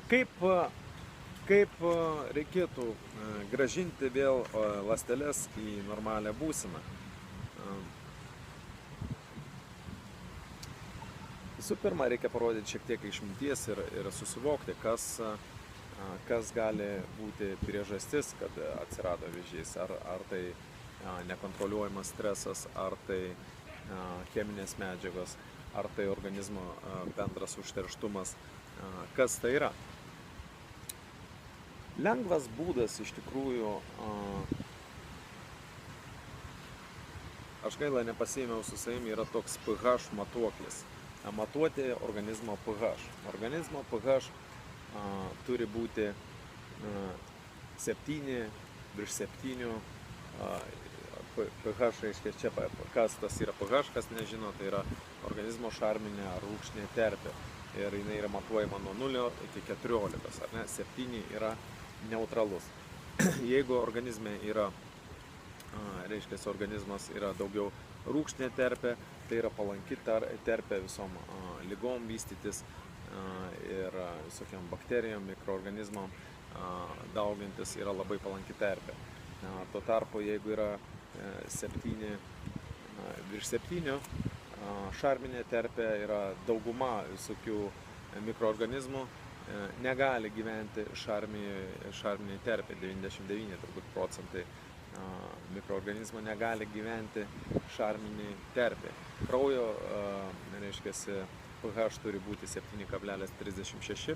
Kaip, kaip reikėtų grąžinti vėl ląsteles į normalią būseną? Visų pirma, reikia parodyti šiek tiek išminties ir susivokti, kas gali būti priežastis, kad atsirado vėžys. Ar tai nekontroliuojamas stresas, ar tai cheminės medžiagos, ar tai organizmo bendras užterštumas. Kas tai yra? Lengvas būdas iš tikrųjų, aš gaila nepasiėmiau su savimi, yra toks pH matuoklis. Matuoti organizmo pH. Organizmo pH turi būti 7, virš 7. pH reiškia čia, kas tas yra pH, kas nežino, tai yra organizmo šarminė ar rūgštinė terpė. Ir jinai yra matuojama nuo 0 iki 14, ar ne? 7 yra neutralus. Jeigu organizme yra, reiškia, organizmas yra daugiau rūgštinė terpė, tai yra palanki terpė visom lygom vystytis ir visokiam bakterijom, mikroorganizmam daugintis yra labai palanki terpė. Tuo tarpu, jeigu yra 7, virš 7, šarminė terpė yra dauguma visokių mikroorganizmų negali gyventi šarminėje terpė, 99 turbūt procentai mikroorganizmų negali gyventi šarminėje terpė. Kraujo, reiškia, pH turi būti 7,36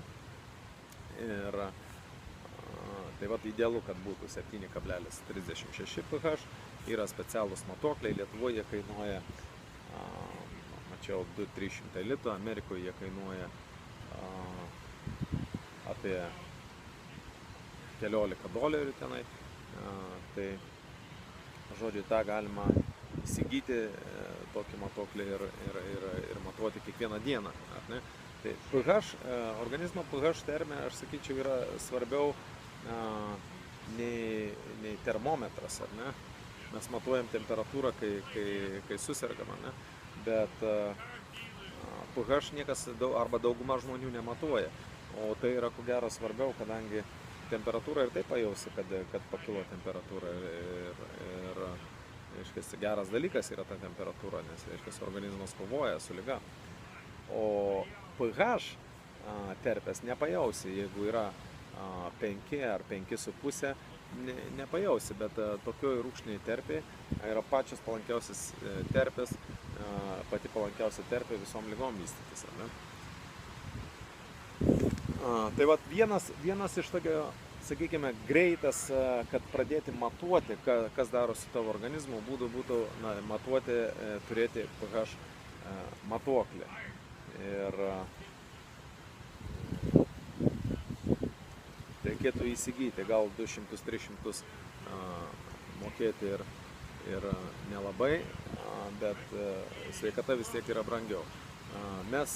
ir tai vat idealu, kad būtų 7,36 pH. Yra specialūs matuokliai, Lietuvoje jie kainuoja, mačiau, 200-300 litų, Amerikoje jie kainuoja apie $14 tenai. Tai, žodžiu, tą galima įsigyti tokį matuoklį ir matuoti kiekvieną dieną. Ar ne? Tai pH, organizmo pH termė, aš sakyčiau, yra svarbiau nei termometras, ar ne? Mes matuojam temperatūrą, kai susergam, ne? Bet pH niekas arba dauguma žmonių nematuoja. O tai yra ko gero svarbiau, kadangi temperatūra ir taip pajausi, kad pakilo temperatūra ir reiškia, geras dalykas yra ta temperatūra, nes reiškia, organizmas kovoja su liga. O pH terpės nepajausi, jeigu yra 5 ar 5,5, nepajausi, bet tokioj rūgštiniai terpė yra pačios palankiausias terpės, pati palankiausia terpė visom lygom vystytis, ar ne? Tai vat vienas iš tokio, sakykime, greitas, kad pradėti matuoti, kas daro su tavo organizmu, būtų matuoti, turėti pH matuoklį. Ir reikėtų įsigyti, gal 200-300 mokėti ir nelabai, bet sveikata vis tiek yra brangiau. Mes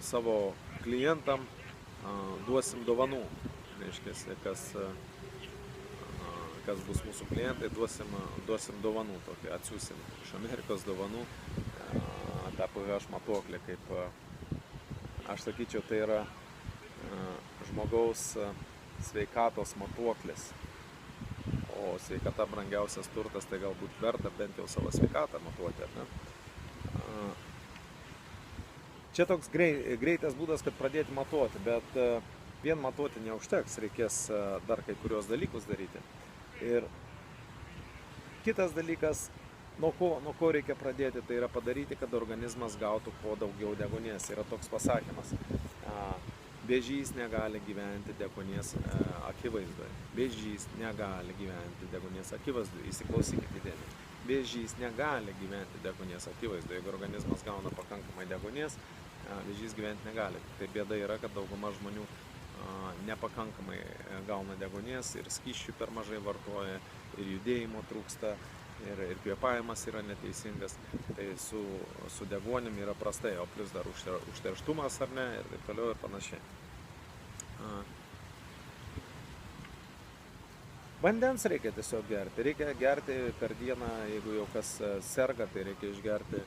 savo klientam duosim dovanų, reiškia, kas bus mūsų klientai, duosim dovanų, tokį atsiūsim iš Amerikos dovanų tą pH matuoklį, kaip aš sakyčiau, tai yra žmogaus sveikatos matuoklis. O sveikata brangiausias turtas, tai galbūt verta bent jau savo sveikatą matuoti, ar ne? Čia toks greitas būdas, kad pradėti matuoti, bet vien matuoti neužteks, reikės dar kai kurios dalykus daryti. Ir kitas dalykas, nuo ko reikia pradėti, tai yra padaryti, kad organizmas gautų kuo daugiau deguonies. Yra toks pasakymas, vėžys negali gyventi deguonies akivaizdoje. Vėžys negali gyventi deguonies akivaizdoje. Įsiklausykite įdėmiai. Vėžys negali gyventi deguonies akivaizdoje. Jeigu organizmas gauna pakankamai deguonies, vėžys gyventi negali. Tai bėda yra, kad dauguma žmonių nepakankamai gauna deguonies ir skysčių per mažai vartoja, ir judėjimo trūksta, ir kvėpavimas yra neteisingas. Tai su deguonim yra prastai, o plus dar užterštumas, ar ne, ir taip toliau ir panašiai. Vandens reikia tiesiog gerti. Reikia gerti per dieną, jeigu jau kas serga, tai reikia išgerti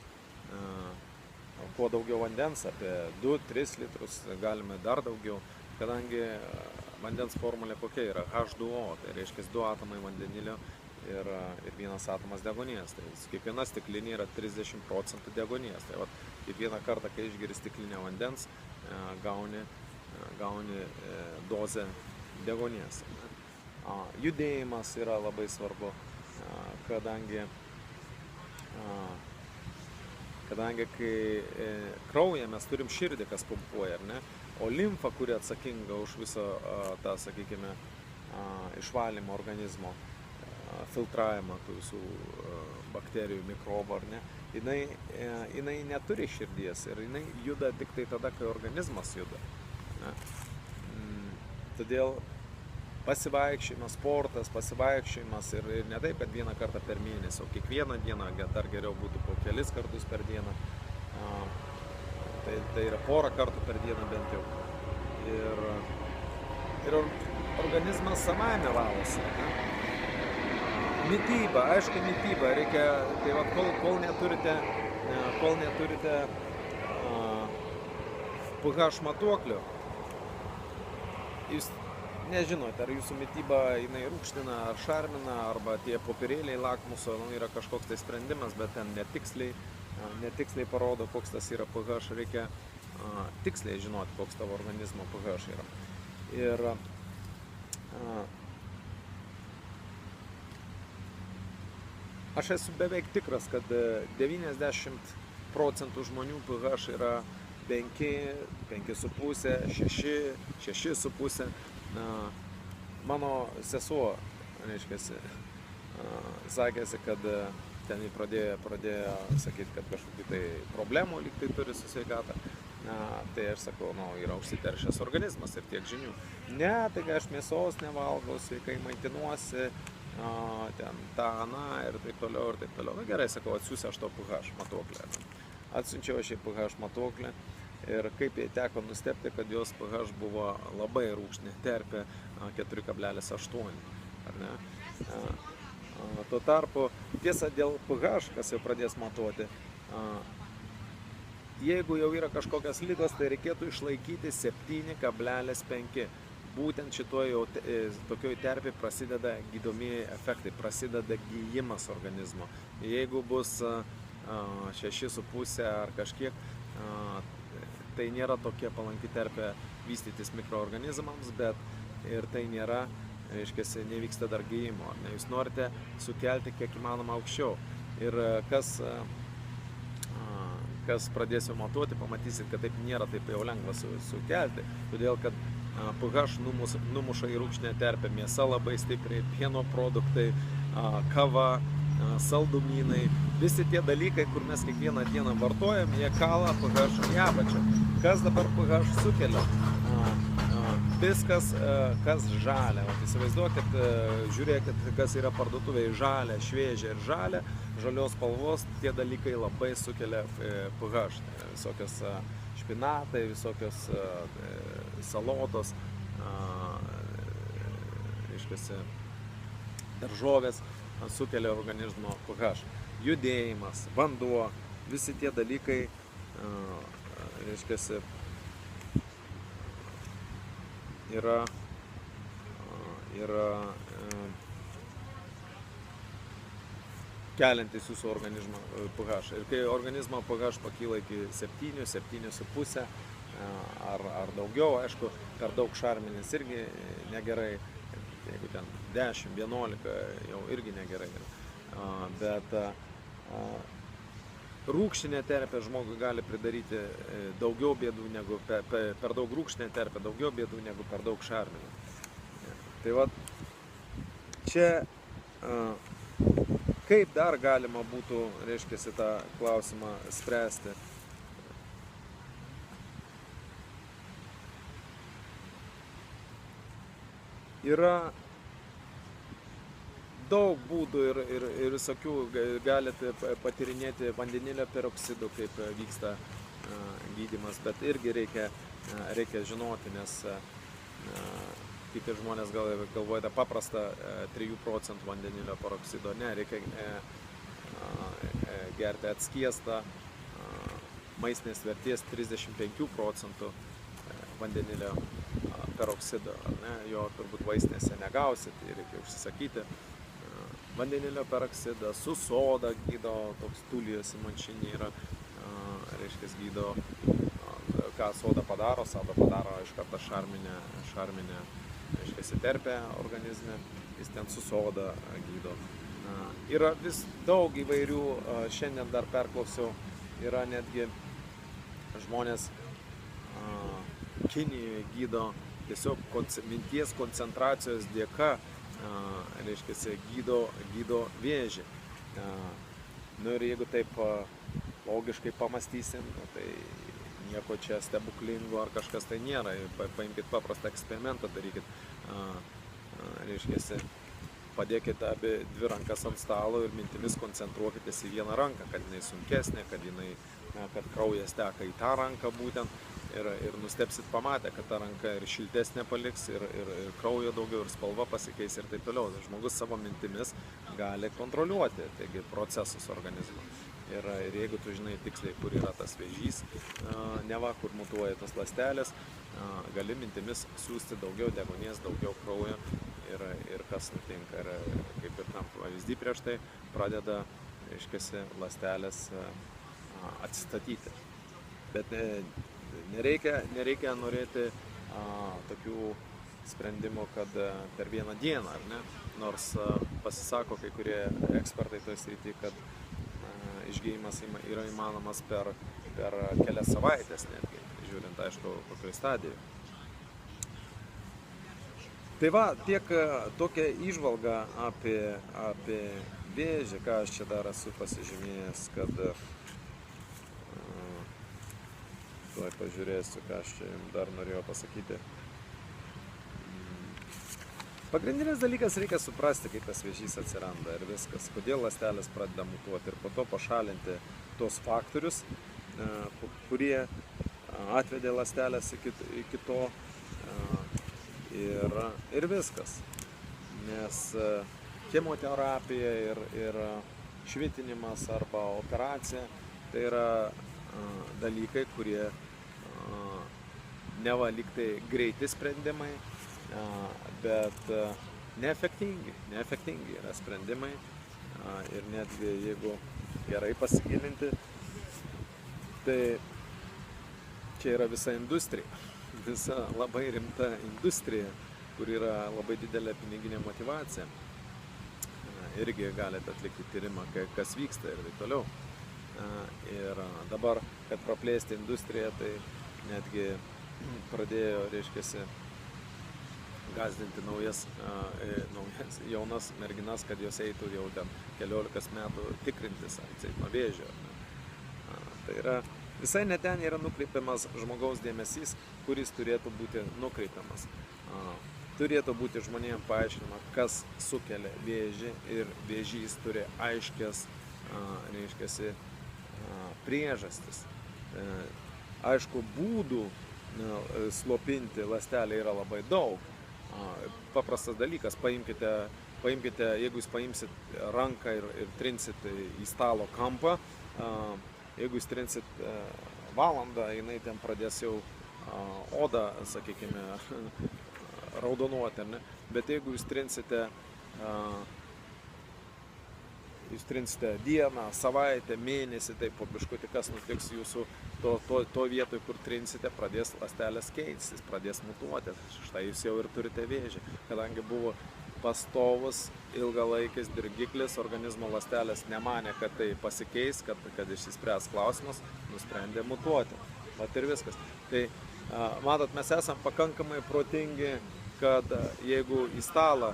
kuo daugiau vandens, apie 2-3 litrus, galime dar daugiau, kadangi vandens formulė kokia yra H2O, tai reiškia 2 atomai vandenilio ir vienas atomas deguonies. Tai kiekviena stiklinė yra 30% deguonies. Tai vat, kiekvieną kartą, kai išgeri stiklinę vandens, gauni dozę deguonies. Judėjimas yra labai svarbu, kadangi kai kraujyje mes turim širdį, kas pumpuoja, ar ne? O limfa, kuri atsakinga už visą tą, sakykime, išvalymą organizmo, filtravimą tų visų bakterijų, mikrobų, ar ne, jinai neturi širdies ir jinai juda tik tai tada, kai organizmas juda. Ne? Todėl pasivaikščiojimas, sportas, pasivaikščiojimas ir ne taip, kad vieną kartą per mėnesį, o kiekvieną dieną, dar geriau būtų po kelis kartus per dieną. Tai yra porą kartų per dieną bent jau. Ir organizmas savaime valosi. Mityba, aišku, mityba reikia, tai va, kol neturite pH matuoklio, jūs nežinote, ar jūsų mityba jinai rūgština, ar šarmina, arba tie popierėliai lakmuso yra kažkoks tai sprendimas, bet ten netiksliai parodo, koks tas yra pH, reikia tiksliai žinoti, koks tavo organizmo pH yra. Ir aš esu beveik tikras, kad 90% žmonių pH yra 5, 5,5, 6, 6,5. Mano sesuo, reiškiasi, sakėsi, kad ten jį pradėjo sakyti, kad kažkokių tai problemų lyg tai turi su sveikata. Tai aš sakau, yra užsiteršęs organizmas ir tiek žinių. Ne, tai aš mėsos nevalgau, sveikai maitinuosi, ten tą, ir taip toliau, ir taip toliau. Na gerai, sakau, atsiųsiu aš to pH matuoklę. Atsiunčiau aš į pH matuoklę ir kaip jai teko nustebti, kad jos pH buvo labai rūgštinė terpė 4,8. Ar ne? Tuo tarpu, tiesa, dėl pH, kas jau pradės matuoti, jeigu jau yra kažkokios ligos, tai reikėtų išlaikyti 7,5. Būtent tokioj terpė prasideda gydomieji efektai, prasideda gyjimas organizmo. Jeigu bus 6,5 ar kažkiek, tai nėra tokia palanki terpė vystytis mikroorganizmams, bet ir tai nėra, reiškia, nevyksta dar gyjimo. Jūs norite sukelti kiek įmanoma aukščiau. Ir kas pradėsiu matuoti, pamatysit, kad taip nėra taip jau lengva sukelti. Todėl, kad pH numuša į rūgštinę terpę, mėsa labai stipriai, pieno produktai, kava, saldumynai. Visi tie dalykai, kur mes kiekvieną dieną vartojam, jie kala pH į apačią. Kas dabar pH sukelia? Viskas, kas žalia. Įsivaizduokit, žiūrėkit, kas yra parduotuvėje žalia, šviežia ir žalia, žalios spalvos, tie dalykai labai sukelia pH. Visokios špinatai, visokios salotos, reiškiasi, daržovės sukelia organizmo pH. Judėjimas, vanduo, visi tie dalykai, reiškiasi, yra keliantis jūsų organizmo pH. Ir kai organizmo pH pakyla iki 7, 7,5 ar daugiau, aišku, per daug šarminis irgi negerai, jeigu ten 10, 11 jau irgi negerai. Bet rūgštinė terpė žmogui gali pridaryti daugiau bėdų negu per daug rūgštinė terpė, daugiau bėdų negu per daug šarminio. Tai va, čia kaip dar galima būtų, reiškia, tą klausimą spręsti. Yra daug būdų ir visokių, galite patyrinėti vandenilio peroksidų, kaip vyksta gydymas, bet irgi reikia žinoti, nes kiti žmonės galvoja paprastą 3% vandenilio peroksido. Ne, reikia gerti atskiestą maistinės vertės 35% vandenilio peroksido, ar ne, jo turbūt vaistinėse negausit, tai reikia užsisakyti. Vandenilio peroksidą su soda gydo, toks tulijos įmančinė yra, reiškia gydo, ką soda padaro iš karto šarminę, reiškia terpę organizme, jis ten su soda gydo. Yra vis daug įvairių, šiandien dar perklausiau, yra netgi žmonės Kinijoje gydo tiesiog minties koncentracijos dėka, reiškia, gydo vėžį. Nu ir jeigu taip logiškai pamastysim, tai nieko čia stebuklingo ar kažkas tai nėra. Paimkite paprastą eksperimentą, darykit, reiškia, padėkite dvi rankas ant stalo ir mintimis koncentruokitės į vieną ranką, kad jinai sunkesnė, kad kraujas teka į tą ranką būtent. Ir nustebsit pamatę, kad ta ranka ir šiltesnė paliks, ir kraujo daugiau, ir spalva pasikeis ir taip toliau. Žmogus savo mintimis gali kontroliuoti procesus organizmo. Ir jeigu tu žinai tiksliai, kur yra tas vėžys, neva, kur mutuoja tas ląstelės, gali mintimis siūsti daugiau deguonies, daugiau kraujo ir kas nutinka. Ir kaip ir tam pavyzdį prieš tai pradeda, reiškia, ląstelės atsistatyti. Bet nereikia norėti tokių sprendimų, kad per vieną dieną, ar ne? Nors pasisako kai kurie ekspertai toje srityje, kad išgyjimas yra įmanomas per kelias savaitės netgi, žiūrint, aišku, kokioje stadijoje. Tai va, tiek tokia įžvalga apie vėžį, ką aš čia dar esu pasižymėjęs, kad tuoj pažiūrėsiu, ką aš čia jums dar norėjau pasakyti. Pagrindinis dalykas, reikia suprasti, kaip tas vėžys atsiranda ir viskas, kodėl ląstelės pradeda mutuoti ir po to pašalinti tos faktorius, kurie atvedė ląstelės iki to ir viskas. Nes chemoterapija ir švitinimas arba operacija tai yra dalykai, kurie neva lyg tai greiti sprendimai, bet neefektingi yra sprendimai ir netgi jeigu gerai pasigilinti, tai čia yra visa industrija, visa labai rimta industrija, kur yra labai didelė piniginė motyvacija. Irgi galite atlikti tyrimą, kas vyksta ir taip toliau. Ir dabar, kad praplėsti industriją, tai netgi pradėjo, reiškia, gąsdinti naujas jaunas merginas, kad jos eitų jau ten 14 metų tikrintis nuo vėžio. Tai yra, visai ne ten yra nukreipiamas žmogaus dėmesys, kuris turėtų būti nukreipiamas. Turėtų būti žmonėms paaiškinama, kas sukelia vėžį ir vėžys turi aiškias, reiškia, priežastis. Aišku, būdų slopinti ląstelę yra labai daug. Paprastas dalykas, paimkite, jeigu jūs paimsit ranką ir trinsit į stalo kampą, jeigu jūs trinsit valandą, jinai ten pradės jau odą, sakykime, raudonuoti, ar ne? Bet jeigu jūs trinsite dieną, savaitę, mėnesį, tai po biškutį kas nutiks jūsų to vietoj, kur trinsite, pradės ląstelės keistis, pradės mutuoti. Štai jūs jau ir turite vėžį, kadangi buvo pastovus ilgalaikis dirgiklis, organizmo ląstelės nemanė, kad tai pasikeis, kad išsispręs klausimas, nusprendė mutuoti. Vat ir viskas. Tai matot, mes esam pakankamai protingi, kad jeigu į stalą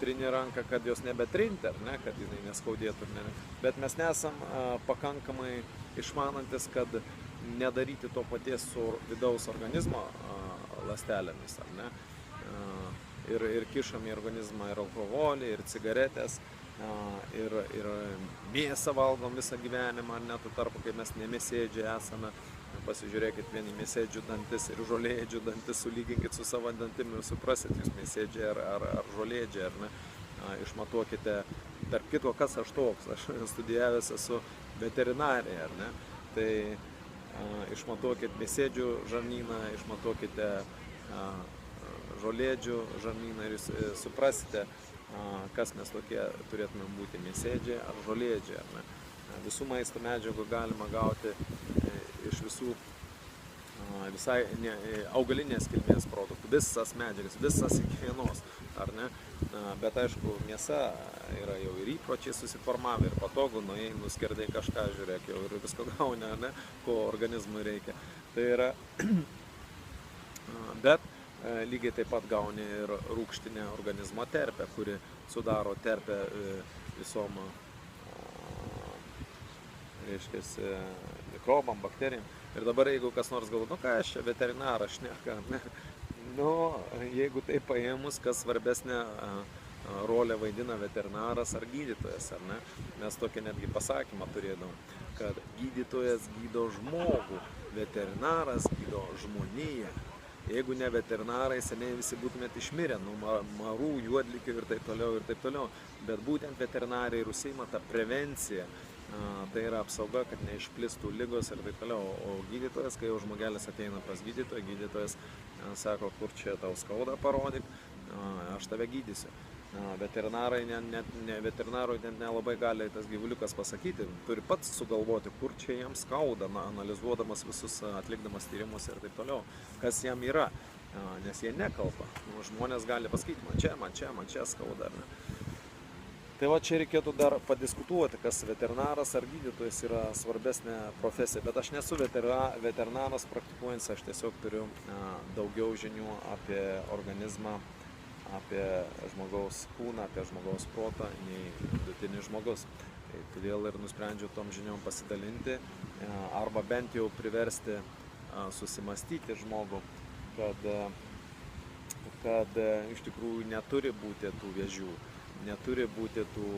trini ranką, kad jos nebetrinti, ar ne, kad jinai neskaudėtų, bet mes nesam pakankamai išmanantis, kad nedaryti to paties su vidaus organizmo ląstelėmis, ar ne. Ir kišam į organizmą ir alkoholį, ir cigaretės, ir mėsą valgom visą gyvenimą, ar ne, tuo tarpu, kai mes nemėsėdžiai esame. Pasižiūrėkit vieni mėsėdžių dantis ir žolėdžių dantis, sulyginkit su savo dantimi ir suprasit, jūs mėsėdžiai ar žolėdžiai, ar ne. Išmatuokite, tarp kitko, kas aš toks, aš studijavęs esu veterinarija, ar ne. Tai išmatuokit mėsėdžių žarnyną, išmatuokite žolėdžių žarnyną ir jūs suprasite, kas mes tokie turėtume būti, mėsėdžiai ar žolėdžiai. Ar ne? Visų maisto medžiagų galima gauti iš visų visai augalinės kilmės produktų, visas medžiagas, visas iki vienos, ar ne? Bet aišku, mėsa yra jau ir įpročiai susiformavę, ir patogu, nuskerdai kažką, žiūrėk, jau ir visko gauni, ar ne, ko organizmui reikia. Tai yra, bet lygiai taip pat gauni ir rūgštinę organizmo terpę, kuri sudaro terpę visom, reiškia, mikrobam, bakterijam. Ir dabar, jeigu kas nors galvo, nu ką aš čia veterinaras šneka, ne? Nu, jeigu tai paėmus, kas svarbesnė rolę vaidina veterinaras ar gydytojas, ar ne? Mes tokį netgi pasakymą turėdavom, kad gydytojas gydo žmogų, veterinaras gydo žmoniją. Jeigu ne veterinarai, seniai visi būtumėt išmirę, nu, marų, juodlikių ir taip toliau. Bet būtent veterinarai ir užsiima tą prevenciją. Tai yra apsauga, kad neišplistų ligos ir taip toliau. O gydytojas, kai jau žmogelis ateina pas gydytoją, gydytojas sako, kur čia tau skauda, parodyk, aš tave gydysiu. Veterinarui net nelabai gali tas gyvuliukas pasakyti, turi pats sugalvoti, kur čia jam skauda, analizuodamas visus, atlikdamas tyrimus ir taip toliau, kas jam yra, nes jie nekalba. Žmonės gali pasakyti, man čia skauda. Ar ne? Tai va čia reikėtų dar padiskutuoti, kas veterinaras ar gydytojas yra svarbesnė profesija, bet aš nesu veterinaras praktikuojantis, aš tiesiog turiu daugiau žinių apie organizmą, apie žmogaus kūną, apie žmogaus protą, nei vidutinis žmogus. Tai todėl ir nusprendžiau tom žiniom pasidalinti, arba bent jau priversti susimastyti žmogų, kad iš tikrųjų neturi būti tų vėžių, neturi būti tų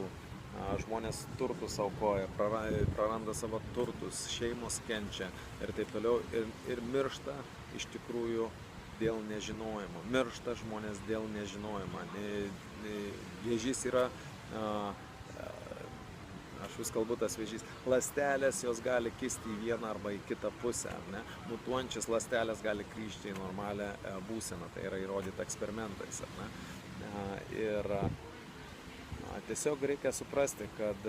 žmonės turtus aukoja, praranda savo turtus, šeimos kenčia ir taip toliau ir miršta iš tikrųjų dėl nežinojimo. Miršta žmonės dėl nežinojimo. Vėžys yra, aš vis kalbu tas vėžys, ląstelės jos gali kisti į vieną arba į kitą pusę. Ne? Mutuojančias ląstelės gali grįžti į normalią būseną, tai yra įrodyta eksperimentais. Ne? Ir tiesiog reikia suprasti, kad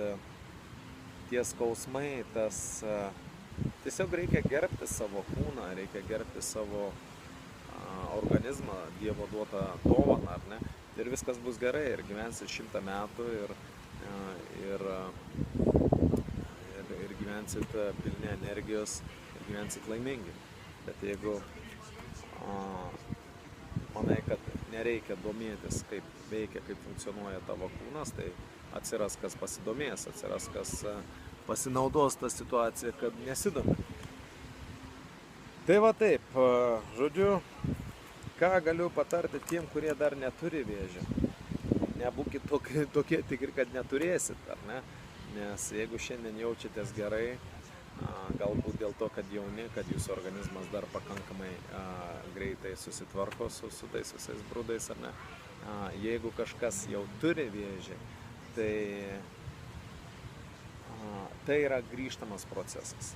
tie skausmai, tiesiog reikia gerbti savo kūną, reikia gerbti savo organizmą, Dievo duotą dovaną, ar ne? Ir viskas bus gerai, ir gyvensit 100 metų, ir gyvensit pilni energijos, ir gyvensit laimingi. Bet jeigu manai, kad nereikia domėtis, kaip veikia, kaip funkcionuoja tavo kūnas, tai atsiras, kas pasidomės, atsiras, kas pasinaudos tą situaciją, kad nesidomi. Tai va taip, žodžiu, ką galiu patarti tiem, kurie dar neturi vėžio. Nebūkit tokie tikri, kad neturėsit, ar ne? Nes jeigu šiandien jaučiatės gerai, galbūt dėl to, kad jauni, kad jūsų organizmas dar pakankamai greitai susitvarko su tais visais brūdais, ar ne? Jeigu kažkas jau turi vėžį, tai yra grįžtamas procesas.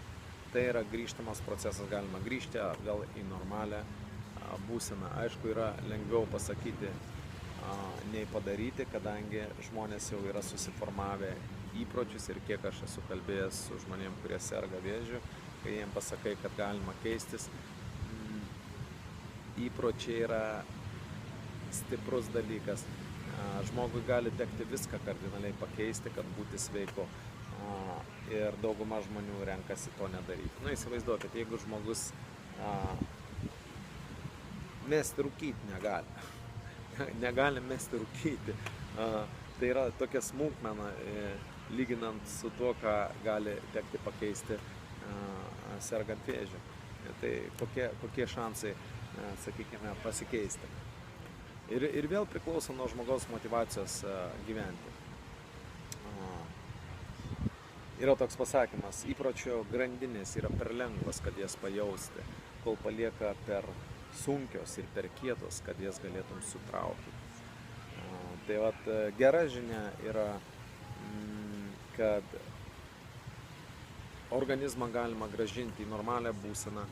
Tai yra grįžtamas procesas, galima grįžti atgal į normalią būseną. Aišku, yra lengviau pasakyti nei padaryti, kadangi žmonės jau yra susiformavę įpročius ir kiek aš esu kalbėjęs su žmonėm, kurie serga vėžiu, kai jiem pasakai, kad galima keistis, įpročiai yra stiprus dalykas. Žmogui gali tekti viską kardinaliai pakeisti, kad būti sveiku. Ir dauguma žmonių renkasi to nedaryti. Nu, įsivaizduokit, jeigu žmogus mesti rūkyti negali. Negali mesti rūkyti. Tai yra tokia smulkmena, lyginant su tuo, ką gali tekti pakeisti sergant vėžiu. Tai kokie šansai, sakykime, pasikeisti. Ir vėl priklauso nuo žmogaus motyvacijos gyventi. Yra toks pasakymas, įpročio grandinės yra per lengvas, kad jas pajausti, kol palieka per sunkios ir per kietos, kad jas galėtum sutraukti. Tai vat gera žinia yra, kad organizmą galima grąžinti į normalią būseną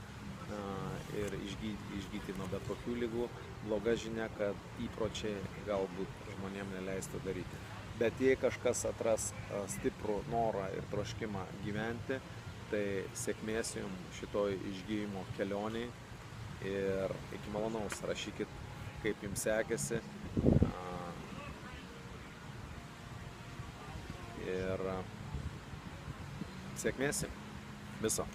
ir išgyti nuo bet kokių ligų. Bloga žinia, kad įpročiai galbūt žmonėm neleistų daryti. Bet jei kažkas atras stiprų norą ir troškimą gyventi, tai sėkmės jums šitoj išgyjimo kelionėj ir iki malonaus rašykit, kaip jums sekėsi. Ir sėkmės jums viso.